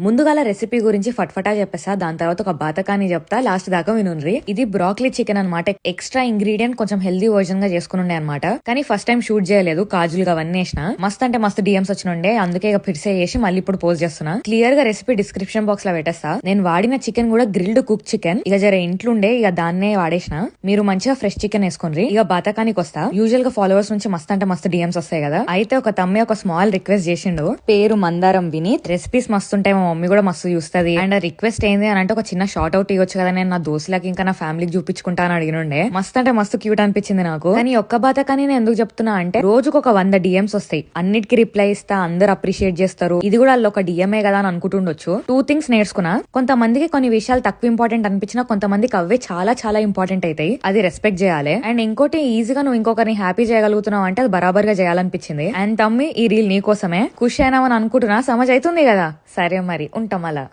ముందుగాల రెసిపీ గురించి ఫట్ఫటా చెప్పేసా, దాని తర్వాత ఒక బాతకాన్ని చెప్తా, లాస్ట్ దాకా వినుండ్రి. ఇది బ్రాక్లీ చికెన్ అనమాట. ఎక్స్ట్రా ఇంగ్రీడియంట్ కొంచెం హెల్దీ వర్జన్ గా చేసుకుని ఉండే అనమాట. కానీ ఫస్ట్ టైం షూట్ చేయలేదు, కాజులుగా అవన్నీ వేసిన. మస్త్ అంటే మస్తు డిఎమ్స్ వచ్చినుండే, అందుకే ఇక ఫిర్సే చేసి మళ్ళీ ఇప్పుడు పోస్ట్ చేస్తున్నా. క్లియర్ గా రెసిపీ డిస్క్రిప్షన్ బాక్స్ లో పెట్టేస్తా. నేను వాడిన చికెన్ కూడా గ్రిల్డ్ కుక్ చికెన్. ఇక జర ఇంట్లుండే ఇక దాన్నే వాడేసిన. మీరు మంచిగా ఫ్రెష్ చికెన్ వేసుకోండి. ఇక బాతకానికి వస్తా. యూజువల్ గా ఫాలోవర్స్ నుంచి మస్త్ అంటే మస్తు డిఎమ్స్ వస్తాయి కదా. అయితే ఒక తమ్మే ఒక స్మాల్ రిక్వెస్ట్ చేసిండు. పేరు మందారం వినీత్. రెసిపీస్ మస్తుంటాయి, మా మమ్మీ కూడా మస్తు చూస్తుంది. అండ్ రిక్వెస్ట్ ఏంది అని అంటే ఒక చిన్న షార్ట్ అవుట్ ఇవ్వచ్చు కదా, నేను నా దోస్తులకి ఇంకా నా ఫ్యామిలీకి చూపించుకుంటా అని అడిగినుండే. మస్త్ అంటే మస్తు క్యూట్ అనిపించింది నాకు. కానీ ఒక్క బాతకాన్ని నేను ఎందుకు చెప్తున్నా అంటే, రోజుకు ఒక 100 డిఎమ్స్ వస్తాయి, అన్నిటికి రిప్లై ఇస్తా, అందరు అప్రిషియేట్ చేస్తారు. ఇది కూడా వాళ్ళు ఒక డిఎంఏ కదా అని అనుకుంటుండొచ్చు. 2 థింగ్స్ నేర్చుకున్నా. కొంతమందికి కొన్ని విషయాలు తక్కువ ఇంపార్టెంట్ అనిపించినా కొంతమందికి అవే చాలా చాలా ఇంపార్టెంట్ అవుతాయి. అది రెస్పెక్ట్ చేయాలి. అండ్ ఇంకోటి, ఈజీగా నువ్వు ఇంకొకరిని హ్యాపీ చేయగలుగుతున్నావు అంటే అది బరాబర్ గా చేయాలనిపించింది. అండ్ తమ్మి, ఈ రీల్ నీకోసమే. ఖుషి అయినామని అనుకుంటున్నా, సమజ్ అవుతుంది కదా. సరే మరి ఉంటాం అలా.